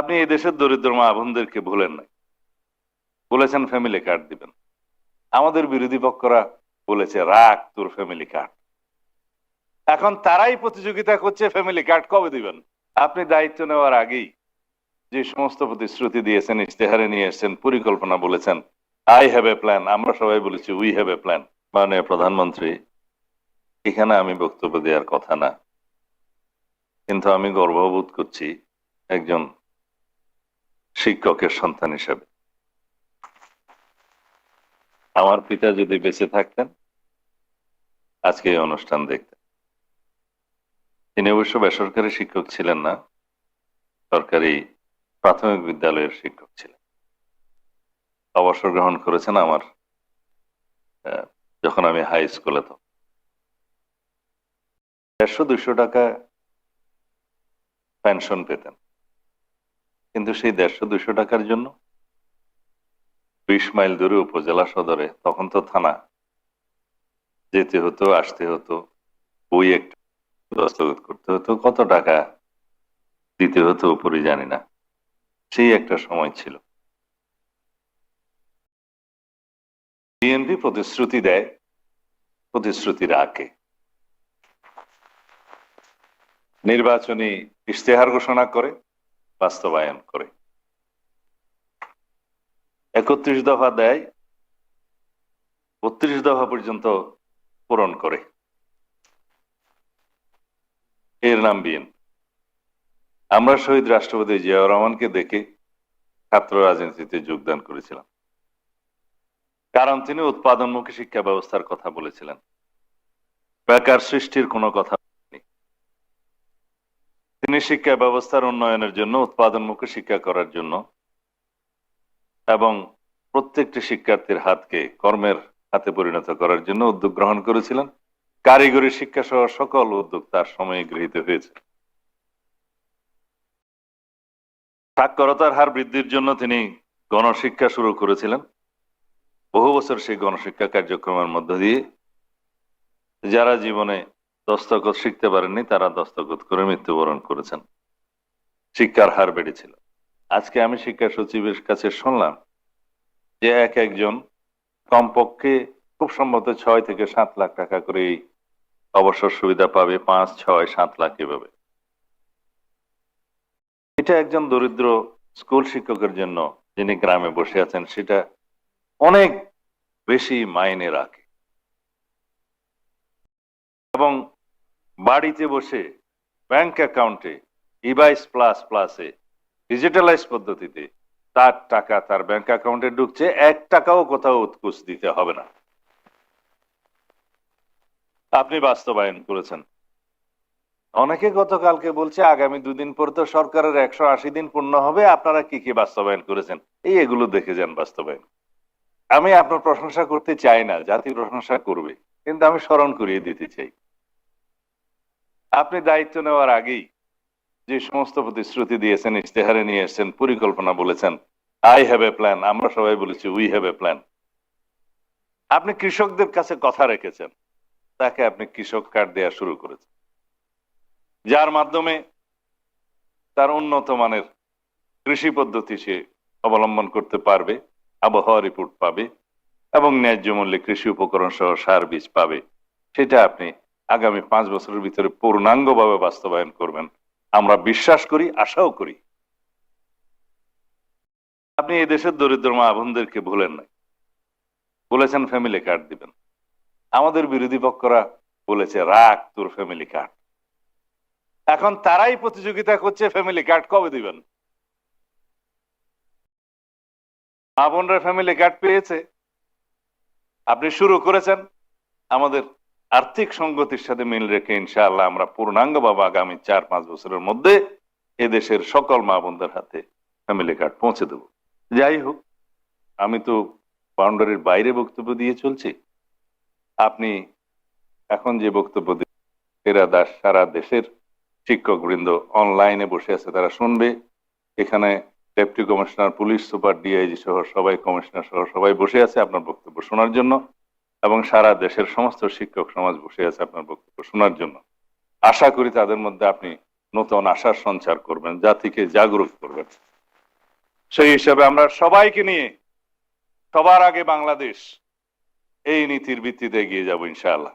আপনি এই দেশের দরিদ্র মা বোনদেরকে ভুলেন নাই, বলেছেন ফ্যামিলি কার্ড দিবেন। আমাদের বিরোধী পক্ষরা বলেছে রাখ তোর ফ্যামিলি কার্ড। এখন তারাই প্রতিযোগিতা করছে ফ্যামিলি কার্ড কবে দিবেন। আপনি দায়িত্ব নেওয়ার আগেই যে সমস্ত প্রতিশ্রুতি দিয়েছেন, ইশতেহারে নিয়ে এসেছেন, পরিকল্পনা বলেছেন, আই হ্যাভ এ প্ল্যান, আমরা সবাই বলেছি উই হ্যাভ এ প্ল্যান। মাননীয় প্রধানমন্ত্রী, এখানে আমি বক্তব্য দেওয়ার কথা না, কিন্তু আমি গর্ববোধ করছি একজন শিক্ষকের সন্তান হিসেবে। আমার পিতা যদি বেঁচে থাকতেন আজকে এই অনুষ্ঠান দেখতেন। তিনি অবশ্য বেসরকারি শিক্ষক ছিলেন না, সরকারি প্রাথমিক বিদ্যালয়ের শিক্ষক ছিলেন। অবসর গ্রহণ করেছেন আমার যখন আমি হাই স্কুলে তো 150-200 টাকা পেনশন পেতেন, কিন্তু সেই 150-200 টাকার জন্য 20 মাইল দূরে উপজেলা সদরে, তখন তো থানা, যেতে হতো, আসতে হতো, বই একটা দস্তখত করতে হতো, কত টাকা দিতে হতো উপরে জানি না। সেই একটা সময় ছিল। বিএনপি প্রতিশ্রুতি দেয়, প্রতিশ্রুতি রাখে, নির্বাচনী ইশতেহার ঘোষণা করে, বাস্তবায়ন করে। 31 দফা দেয়, 32 দফা পর্যন্ত পূরণ করে। এর নাম বিএনপি। আমরা শহীদ রাষ্ট্রপতি জিয়াউর রহমানকে দেখে ছাত্র রাজনীতিতে যোগদান করেছিলাম, কারণ তিনি উৎপাদনমুখী শিক্ষা ব্যবস্থার কথা বলেছিলেন, বেকার সৃষ্টির কোনো কথা বলেননি। তিনি শিক্ষা ব্যবস্থার উন্নয়নের জন্য, উৎপাদনমুখী শিক্ষা করার জন্য এবং প্রত্যেকটি শিক্ষার্থীর হাতকে কর্মের হাতে পরিণত করার জন্য উদ্যোগ গ্রহণ করেছিলেন। কারিগরি শিক্ষা সহ সকল উদ্যোগ তার সময়ে গৃহীত হয়েছে। সাক্ষরতার হার বৃদ্ধির জন্য তিনি গণশিক্ষা শুরু করেছিলেন। বহু বছর সেই গণশিক্ষা কার্যক্রমের মধ্য দিয়ে যারা জীবনে দস্তখত শিখতে পারেননি তারা দস্তখত করে মৃত্যুবরণ করেছেন। শিক্ষার হার বেড়েছিল। আজকে আমি শিক্ষা সচিবের কাছে শুনলাম যে একজন কমপক্ষে খুব সম্ভবত 6 থেকে 7 লাখ টাকা করে এই অবসর সুবিধা পাবে, 5, 6, 7 লাখ এভাবে। এটা একজন দরিদ্র স্কুল শিক্ষকের জন্য, যিনি গ্রামে বসে আছেন, সেটা অনেক বেশি মাইনে রাখে। এবং বাড়িতে বসে ব্যাংক অ্যাকাউন্টে ইবাইস প্লাস প্লাসে ডিজিটালাইজ পদ্ধতিতে তার টাকা তার ব্যাংক অ্যাকাউন্টে ঢুকছে, 1 টাকাও কোথাও উৎকুচ দিতে হবে না। আপনি বাস্তবায়ন করেছেন। অনেকে গতকালকে বলছে আগামী 2 দিন পর তো সরকারের 180 দিন পূর্ণ হবে, আপনারা কি কি বাস্তবায়ন করেছেন এগুলো দেখে যান বাস্তবায়ন। আমি আপনার প্রশংসা করতে চাই না, জাতি প্রশংসা করবে, কিন্তু আমি স্মরণ করিয়ে দিতে চাই, আপনি দায়িত্ব নেওয়ার আগেই যে সমস্ত প্রতিশ্রুতি দিয়েছেন, ইশতেহারে নিয়ে এসেছেন, পরিকল্পনা বলেছেন, আই হ্যাভ এ প্ল্যান, আমরা সবাই বলেছি উই হ্যাভ এ প্ল্যান। আপনি কৃষকদের কাছে কথা রেখেছেন, তাকে আপনি কৃষক কার্ড দেওয়া শুরু করেছেন, যার মাধ্যমে তার উন্নত মানের কৃষি পদ্ধতি সে অবলম্বন করতে পারবে, আবহাওয়া রিপোর্ট পাবে এবং ন্যায্য মূল্যে কৃষি উপকরণ সহ সার বীজ পাবে। সেটা আপনি আগামী 5 বছরের ভিতরে পূর্ণাঙ্গভাবে বাস্তবায়ন করবেন, আমরা বিশ্বাস করি, আশাও করি। আপনি এই দেশের দরিদ্র মা বোনদেরকে ভুলেন নাই, বলেছেন ফ্যামিলি কার্ড দিবেন। আমাদের বিরোধী পক্ষরা বলেছে রাখ তোর ফ্যামিলি কার্ড। এখন তারাই প্রতিযোগিতা করছে ফ্যামিলি কার্ড কবে দিবেন। মা বোনরা ফ্যামিলি কার্ড পেয়েছে, আপনি শুরু করেছেন। আমাদের আর্থিক সংগতির সাথে মিল রেখে ইনশাআল্লাহ আমরা পূর্ণাঙ্গভাবে আগামী 4-5 বছরের মধ্যে এদেশের সকল মা বোনদের হাতে ফ্যামিলি কার্ড পৌঁছে দেব। যাই হোক, আমি তো বাউন্ডারির বাইরে বক্তব্য দিয়ে চলছি। আপনি এখন যে বক্তব্য দিচ্ছেন সারা দেশের শিক্ষক বৃন্দ অনলাইনে বসে আছে, তারা শুনবে। এখানে deputy commissioner, police super, DIG সহ সবাই, কমিশনার সহ সবাই বসে আছে আপনার বক্তব্য শোনার জন্য, এবং সারা দেশের সমস্ত শিক্ষক সমাজ বসে আছে আপনার বক্তব্য শোনার জন্য। আশা করি তাদের মধ্যে আপনি নতুন আশার সঞ্চার করবেন, জাতিকে জাগরুক করবেন। সেই হিসাবে আমরা সবাইকে নিয়ে সবার আগে বাংলাদেশ এই নীতির ভিত্তিতে এগিয়ে যাব ইনশাআল্লাহ।